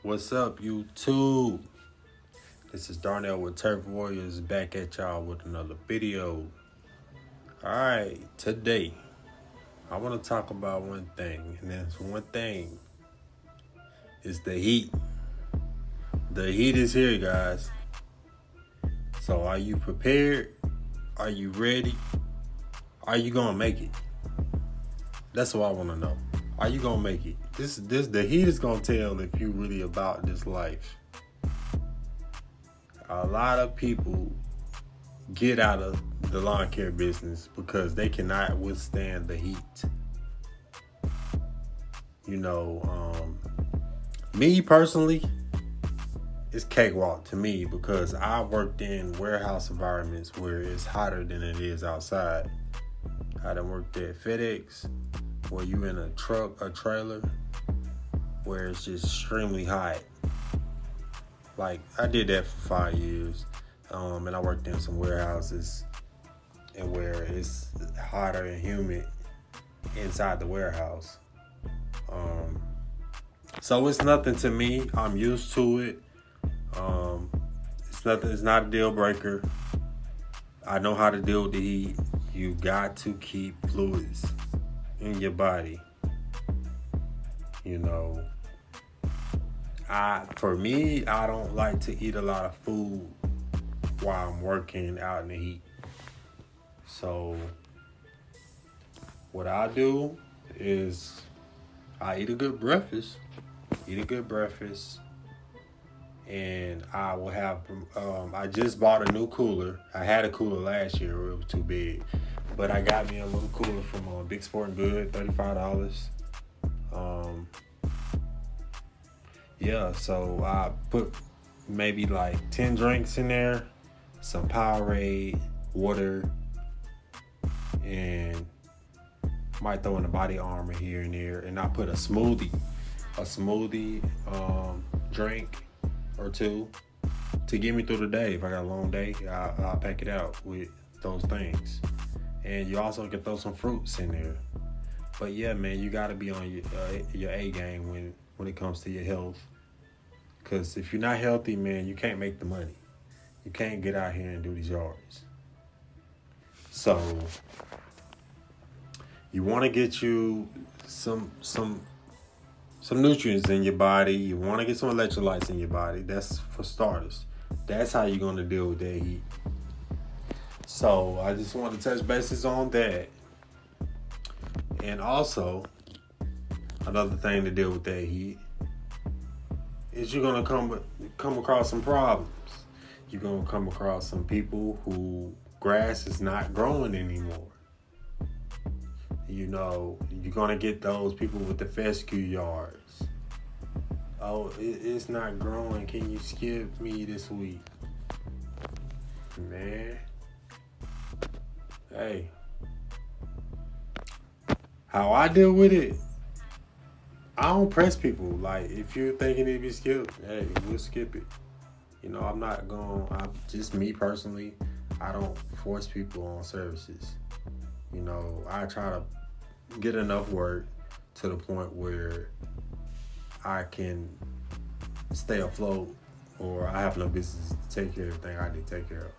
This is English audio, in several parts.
What's up, YouTube? This is Darnell with Turf Warriors back at y'all with another video. Alright, today I want to talk about one thing, and that's one thing is the heat. The heat is here, guys. So are you prepared? Are you ready? Are you gonna make it? That's what I want to know. Are you gonna make it? The heat is gonna tell if you really about this life. A lot of people get out of the lawn care business because they cannot withstand the heat. Me personally, it's cakewalk to me because I worked in warehouse environments where it's hotter than it is outside. I done worked at FedEx, where you in a truck, a trailer, where it's just extremely hot. Like, I did that for 5 years, and I worked in some warehouses and where it's hotter and humid inside the warehouse. So it's nothing to me. I'm used to it. It's not a deal breaker. I know how to deal with the heat. You got to keep fluids in your body. For me, I don't like to eat a lot of food while I'm working out in the heat. So what I do is I eat a good breakfast. And I will have, I just bought a new cooler. I had a cooler last year, it was too big. But I got me a little cooler from Big Sport and Good, $35. So I put maybe like 10 drinks in there, some Powerade, water, and might throw in a Body Armor here and there. And I put a smoothie drink or two to get me through the day. If I got a long day, I'll pack it out with those things. And you also can throw some fruits in there. But yeah, man, you got to be on your A game when it comes to your health. Because if you're not healthy, man, you can't make the money. You can't get out here and do these yards. So you want to get you some nutrients in your body. You want to get some electrolytes in your body. That's for starters. That's how you're going to deal with that heat. So I just want to touch bases on that. And also, another thing to deal with that heat is you're going to come across some problems. You're going to come across some people who grass is not growing anymore. You're going to get those people with the fescue yards. Oh, it's not growing. Can you skip me this week? Man. Hey. How I deal with it, I don't press people. Like, if you're thinking it be skipped, hey, we'll skip it. I'm just me personally, I don't force people on services. I try to get enough work to the point where I can stay afloat, or I have no business to take care of everything I need to take care of.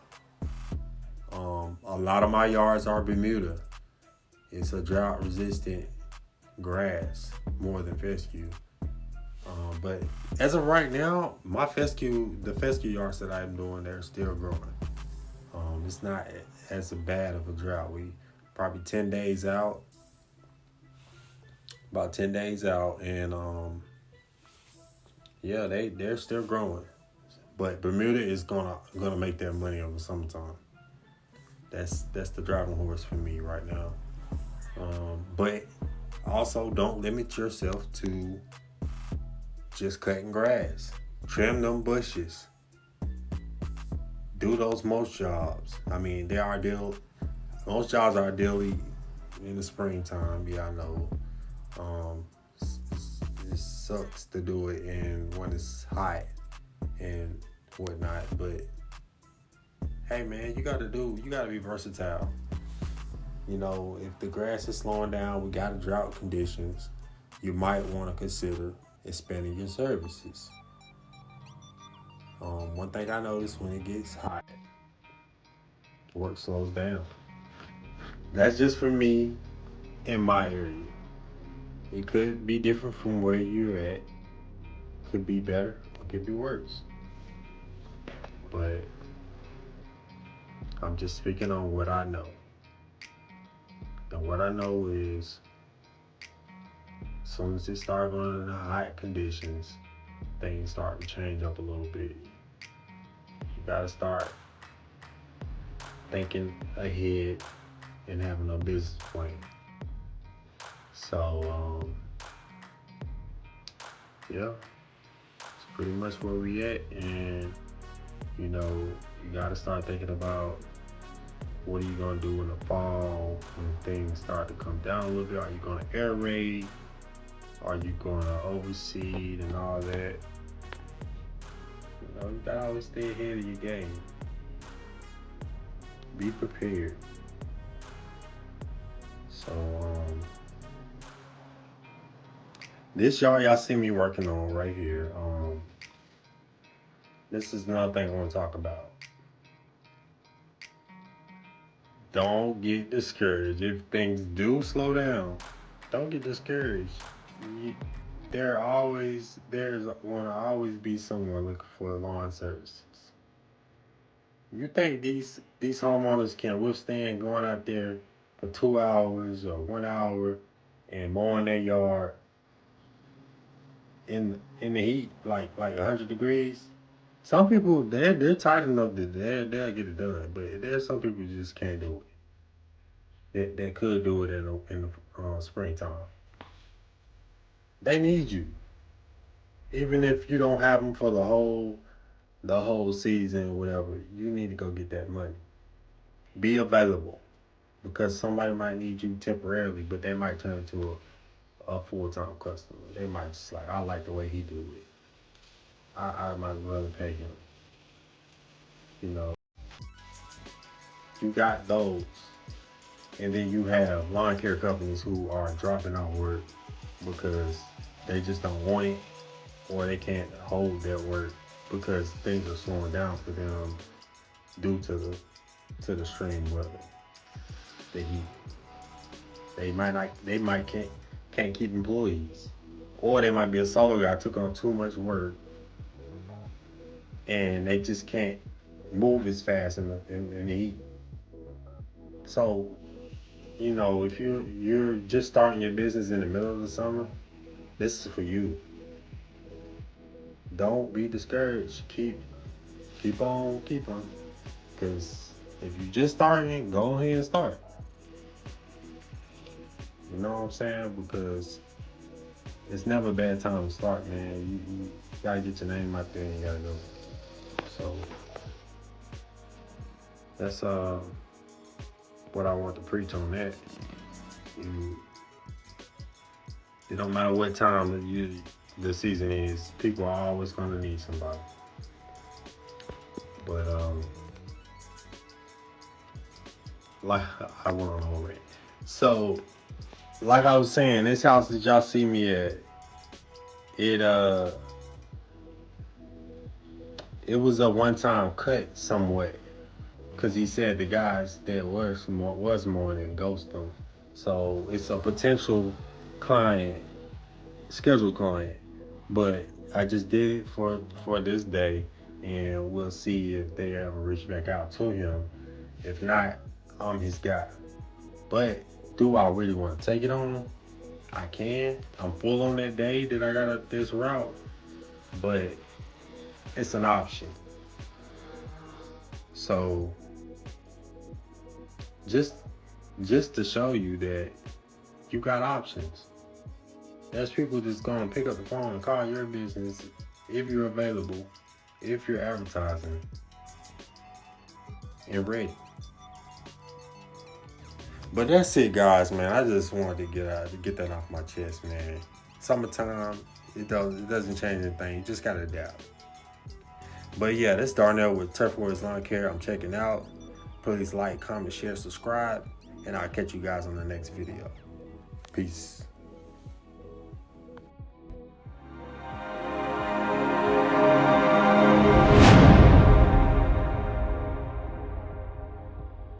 A lot of my yards are Bermuda. It's a drought-resistant grass more than fescue. But as of right now, the fescue yards that I'm doing, they're still growing. It's not as bad of a drought. We probably 10 days out. About 10 days out, and they're still growing. But Bermuda is gonna make their money over summertime. That's the driving horse for me right now. But also, don't limit yourself to just cutting grass. Trim them bushes. Do those mulch jobs. I mean, most jobs are ideally in the springtime. Yeah, I know. It sucks to do it when it's hot and whatnot. But hey, man, you gotta be versatile. If the grass is slowing down, we got drought conditions, you might want to consider expanding your services. One thing I noticed when it gets hot, work slows down. That's just for me in my area. It could be different from where you're at. Could be better, or could be worse. But I'm just speaking on what I know. And what I know is, as soon as it starts going into hot conditions, things start to change up a little bit. You gotta start thinking ahead and having a business plan. So, yeah, it's pretty much where we at. And, you gotta start thinking about what are you gonna do in the fall when things start to come down a little bit. Are you gonna aerate? Are you gonna overseed and all that? You gotta always stay ahead of your game. Be prepared. So, this y'all see me working on right here. This is another thing I want to talk about. Don't get discouraged. If things do slow down, don't get discouraged. There's going to always be someone looking for lawn services. You think these homeowners can withstand going out there for 2 hours or 1 hour and mowing their yard in the heat, like 100 degrees? Some people they're tight enough that they'll get it done, but there's some people who just can't do it. That could do it in the springtime. They need you, even if you don't have them for the whole season, whatever. You need to go get that money. Be available, because somebody might need you temporarily, but they might turn into a full-time customer. They might just like, I like the way he do it. I might rather pay him. You know, you got those. And then you have lawn care companies who are dropping out work because they just don't want it, or they can't hold their work because things are slowing down for them due to the extreme weather, the heat. They might can't keep employees, or they might be a solo guy took on too much work and they just can't move as fast in the heat. So, if you're just starting your business in the middle of the summer, this is for you. Don't be discouraged. Keep on, keep on. Because if you just starting, go ahead and start. You know what I'm saying? Because it's never a bad time to start, man. You gotta get your name out there and you gotta go. So that's what I want to preach on that. It don't matter what time the season is, people are always gonna need somebody. But like I went on a whole rant. So, like I was saying, this house that y'all see me at, it was a one-time cut somewhat, because he said the guys that was more than ghost them. So it's a potential client, scheduled client, but I just did it for this day, and we'll see if they ever reach back out to him. If not, I'm his guy. But do I really want to take it on him? I can. I'm full on that day that I got this route, but it's an option. So just to show you that you got options. There's people that's gonna pick up the phone and call your business if you're available, if you're advertising and ready. But that's it, guys, man. I just wanted to get that off my chest, man. Summertime, it doesn't change anything. You just gotta adapt. But yeah, this Darnell with Turf Wars Lawn Care. I'm checking out. Please like, comment, share, subscribe, and I'll catch you guys on the next video. Peace.